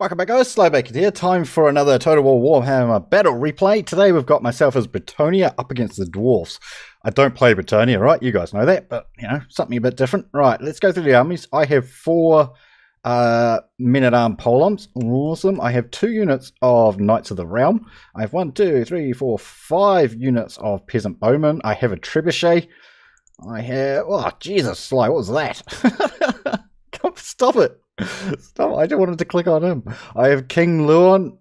Welcome back guys, Slowbacon here. Time for another Total War Warhammer battle replay. Today we've got myself as Bretonnia up against the Dwarfs. I don't play Bretonnia, right? You guys know that, but you know, something a bit different. Right, let's go through the armies. I have 4 men-at-arm polearms. Awesome. I have 2 units of Knights of the Realm. I have 1, 2, 3, 4, 5 units of Peasant Bowmen. I have a Trebuchet. I have... Oh, Jesus, Sly, what was that? Stop it. Stop, I just wanted to click on him. I have King Luon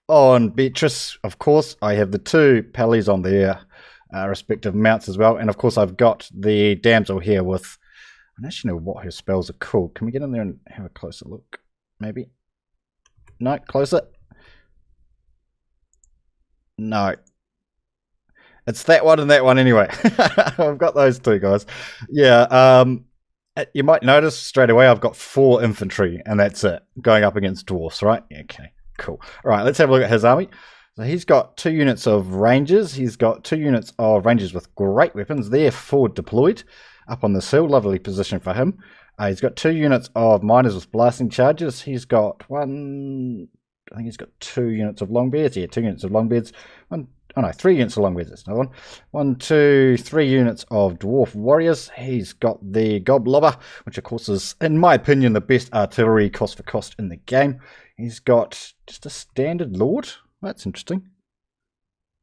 on Beatrice, of course. I have the 2 Pallies on their respective mounts as well. And of course I've got the damsel here with... I don't actually know what her spells are called. Can we get in there and have a closer look? Maybe? No, closer. No. It's that one and that one anyway. I've got those 2 guys. Yeah, you might notice straight away I've got 4 infantry, and that's it. Going up against dwarfs, right? Okay, cool. All right, let's have a look at his army. So he's got 2 units of rangers. He's got 2 units of rangers with great weapons. They're forward deployed up on this hill. Lovely position for him. He's got 2 units of miners with blasting charges. He's got 1... I think he's got 2 units of longbeards. Yeah, 2 units of longbeards. 3 units of longbeards. That's another one. 1, 2, 3 units of dwarf warriors. He's got the Goblobber, which of course is, in my opinion, the best artillery cost for cost in the game. He's got just a standard lord. That's interesting.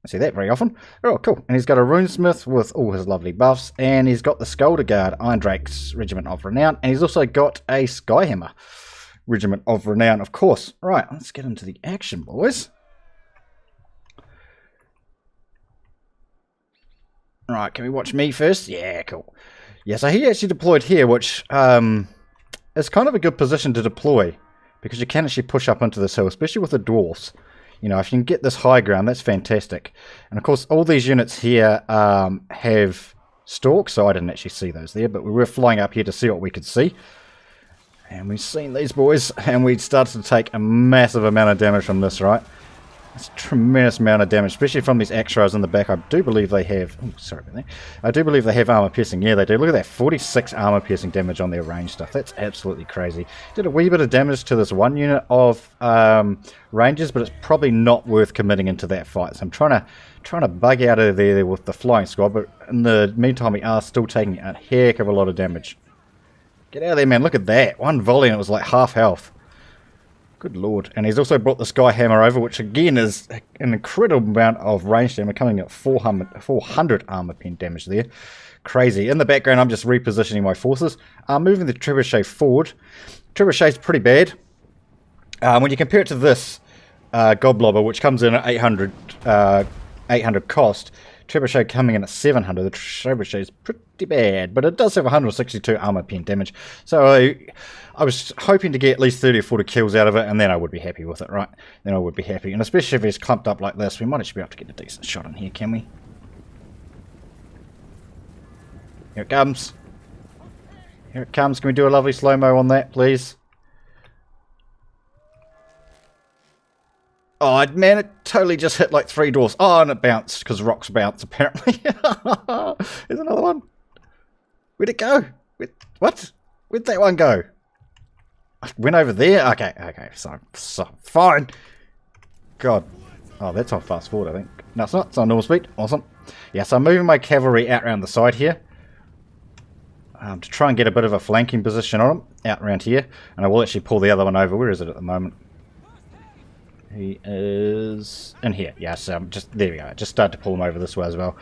I see that very often. Oh, cool. And he's got a runesmith with all his lovely buffs. And he's got the Skulder Guard, Iron Drake's Regiment of Renown. And he's also got a Skyhammer Regiment of Renown, of course. Right, let's get into the action, boys. Right, can we watch me first? Yeah, cool. Yeah, so he actually deployed here, which is kind of a good position to deploy, because you can actually push up into this hill, especially with the dwarfs. You know, if you can get this high ground, that's fantastic. And of course, all these units here have stalks, so I didn't actually see those there, but we were flying up here to see what we could see. And we've seen these boys, and we started to take a massive amount of damage from this, right? That's a tremendous amount of damage, especially from these Axros in the back. I do believe they have... Oh, sorry about that. I do believe they have armor piercing. Yeah, they do. Look at that. 46 armor piercing damage on their range stuff. That's absolutely crazy. Did a wee bit of damage to this 1 unit of rangers, but it's probably not worth committing into that fight. So I'm trying to bug out of there with the flying squad, but in the meantime, we are still taking a heck of a lot of damage. Get out of there, man. Look at that. 1 volley and it was like half health. Good lord. And he's also brought the Skyhammer over, which again is an incredible amount of range damage, coming at 400 armor pen damage there. Crazy. In the background, I'm just repositioning my forces. Moving the Trebuchet forward. Trebuchet's pretty bad. When you compare it to this Goblobber, which comes in at 800 cost, Trebuchet coming in at 700. The Trebuchet is pretty bad, but it does have 162 armor pen damage. So I was hoping to get at least 30 or 40 kills out of it, and then I would be happy with it, right? Then I would be happy. And especially if it's clumped up like this, we might actually be able to get a decent shot in here, can we? Here it comes. Here it comes. Can we do a lovely slow-mo on that, please? Oh, man, it totally just hit like 3 dwarfs. Oh, and it bounced, because rocks bounce, apparently. There's another one. Where'd it go? What? Where'd that one go? I went over there? Okay, so fine. God. Oh, that's on fast forward, I think. No, it's not. It's on normal speed. Awesome. Yeah, so I'm moving my cavalry out around the side here. To try and get a bit of a flanking position on them. Out around here. And I will actually pull the other one over. Where is it at the moment? He is in here. Yeah, so just there we go. I just started to pull him over this way as well.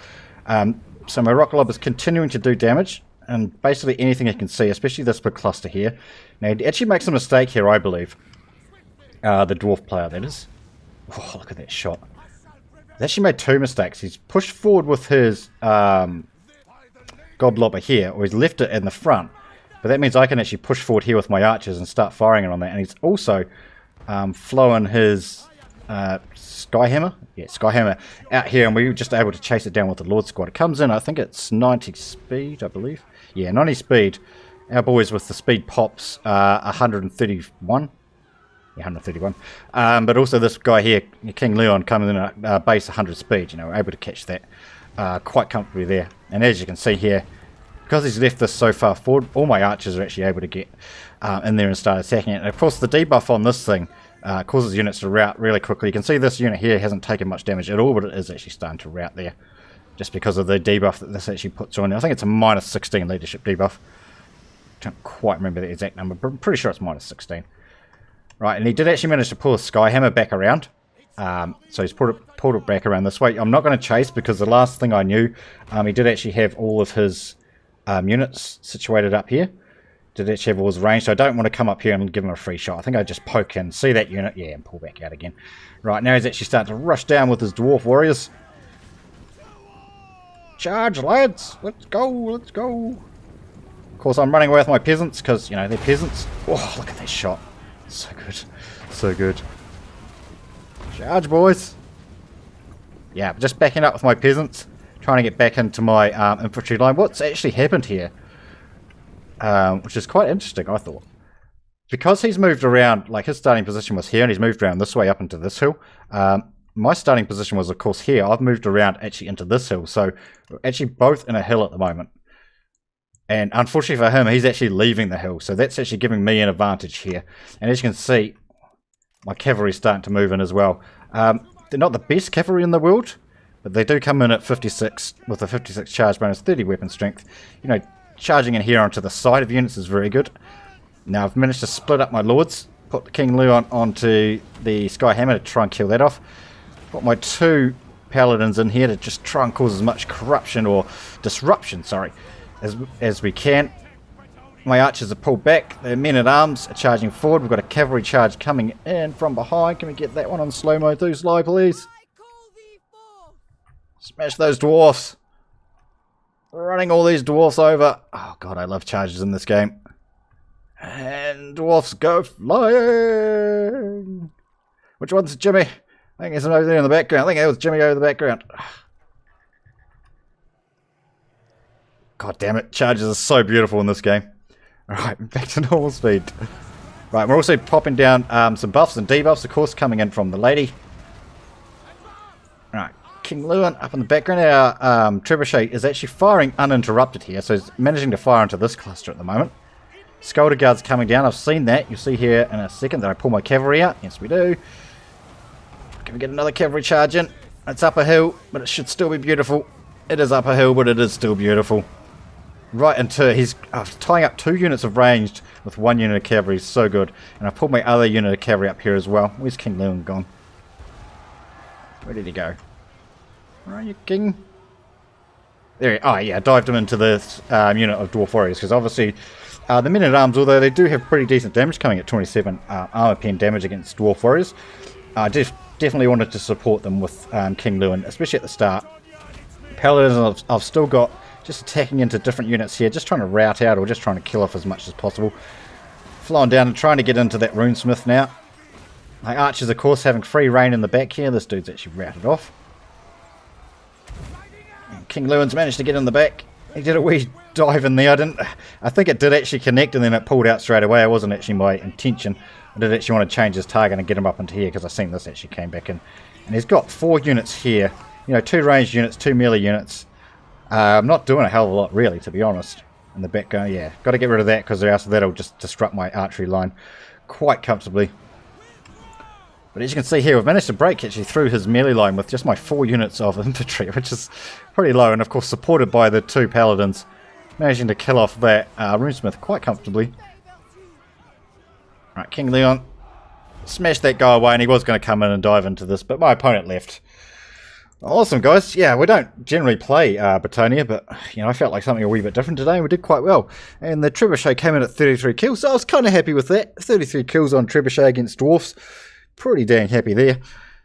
So my rock lob is continuing to do damage, and basically anything you can see, especially this big cluster here. Now he actually makes a mistake here, I believe. The dwarf player, that is. Oh, look at that shot. He's actually made 2 mistakes. He's pushed forward with his Goblobber here, or he's left it in the front. But that means I can actually push forward here with my archers and start firing it on that. And he's also flowing his Skyhammer. Yeah, Skyhammer out here, and we were just able to chase it down with the Lord Squad. It comes in, I think it's 90 speed, I believe. Yeah, 90 speed. Our boys with the speed pops 131. Yeah, 131. But also this guy here, King Leon, coming in at base 100 speed. You know, we're able to catch that quite comfortably there. And as you can see here, because he's left this so far forward, all my archers are actually able to get in there and start attacking it. And of course the debuff on this thing causes units to rout really quickly. You can see this unit here hasn't taken much damage at all, but it is actually starting to rout there. Just because of the debuff that this actually puts on. I think it's a minus 16 leadership debuff. Don't quite remember the exact number, but I'm pretty sure it's minus 16. Right, and he did actually manage to pull a Skyhammer back around. So he's pulled it back around this way. I'm not going to chase because the last thing I knew, he did actually have all of his units situated up here. Did actually have all his range, so I don't want to come up here and give him a free shot. I think I just poke in, see that unit, yeah, and pull back out again. Right, now he's actually starting to rush down with his Dwarf Warriors. Charge, lads! Let's go, let's go! Of course, I'm running away with my peasants, because, you know, they're peasants. Oh, look at that shot. So good. So good. Charge, boys! Yeah, just backing up with my peasants. Trying to get back into my infantry line. What's actually happened here, which is quite interesting, I thought. Because he's moved around, like his starting position was here, and he's moved around this way up into this hill. My starting position was, of course, here. I've moved around actually into this hill. So we're actually both in a hill at the moment. And unfortunately for him, he's actually leaving the hill. So that's actually giving me an advantage here. And as you can see, my cavalry's starting to move in as well. They're not the best cavalry in the world, but they do come in at 56 with a 56 charge bonus, 30 weapon strength. You know, charging in here onto the side of units is very good. Now I've managed to split up my lords, put King Leon onto the Skyhammer to try and kill that off. Put my two paladins in here to just try and cause as much corruption or disruption, sorry, as we can. My archers are pulled back. The men-at-arms are charging forward. We've got a cavalry charge coming in from behind. Can we get that one on slow-mo? Do slow, please. Smash those dwarfs. Running all these dwarfs over. Oh, God, I love charges in this game. And dwarfs go flying. Which one's Jimmy? I think there's him over there in the background. I think that was Jimmy over the background. God damn it. Charges are so beautiful in this game. Alright, back to normal speed. Right, we're also popping down some buffs and debuffs, of course, coming in from the lady. Alright, King Lewin up in the background. Our Trebuchet is actually firing uninterrupted here, so he's managing to fire into this cluster at the moment. Sculptor Guard's coming down. I've seen that. You'll see here in a second that I pull my cavalry out. Yes, we do. Can we get another cavalry charge in? It's up a hill, but it should still be beautiful. It is up a hill, but it is still beautiful. Right into, he's tying up 2 units of ranged with 1 unit of cavalry. So good. And I've pulled my other unit of cavalry up here as well. Where's King Leon gone? Where did he go? Where are you, King? There he, oh yeah, I dived him into this unit of Dwarf Warriors, because obviously the men-at-arms, although they do have pretty decent damage, coming at 27 armor pen damage against Dwarf Warriors, I definitely wanted to support them with King Lewin, especially at the start. Paladins, I've still got just attacking into different units here, just trying to rout out or just trying to kill off as much as possible. Flying down and trying to get into that runesmith now. My archers, of course, having free reign in the back here. This dude's actually routed off. And King Lewin's managed to get in the back. He did a wee dive in there. I think it did actually connect and then it pulled out straight away. It wasn't actually my intention. I did actually want to change his target and get him up into here because I seen this actually came back in. And he's got 4 units here. You know, 2 ranged units, 2 melee units. I'm not doing a hell of a lot, really, to be honest. In the back, yeah, got to get rid of that because else that'll just disrupt my archery line quite comfortably. But as you can see here, we've managed to break actually through his melee line with just my 4 units of infantry, which is pretty low, and of course supported by the 2 paladins, managing to kill off that runesmith quite comfortably. Right, King Leon smashed that guy away, and he was going to come in and dive into this, but my opponent left. Awesome, guys. Yeah, we don't generally play Bretonnia, but you know, I felt like something a wee bit different today, and we did quite well. And the Trebuchet came in at 33 kills, so I was kind of happy with that. 33 kills on Trebuchet against Dwarfs. Pretty dang happy there.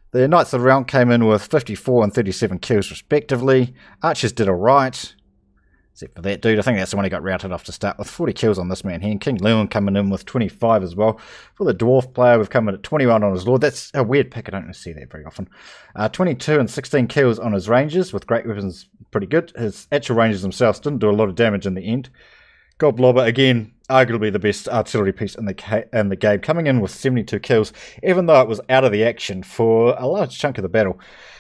The Knights of the Realm came in with 54 and 37 kills respectively. Archers did alright. Except for that dude, I think that's the one who got routed off to start with. 40 kills on this man here. And King Leon coming in with 25 as well. For the Dwarf player, we've come in at 21 on his Lord. That's a weird pick, I don't see that very often. 22 and 16 kills on his Rangers, with great weapons pretty good. His actual Rangers themselves didn't do a lot of damage in the end. Goblobber, again, arguably the best artillery piece in the game, coming in with 72 kills, even though it was out of the action for a large chunk of the battle.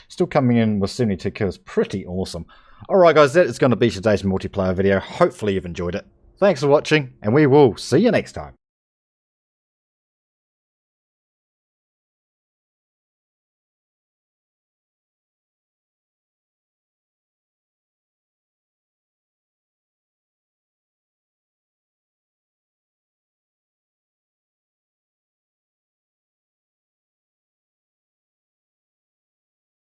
Still coming in with 72 kills, pretty awesome. Alright guys, that is going to be today's multiplayer video. Hopefully you've enjoyed it. Thanks for watching, and we will see you next time.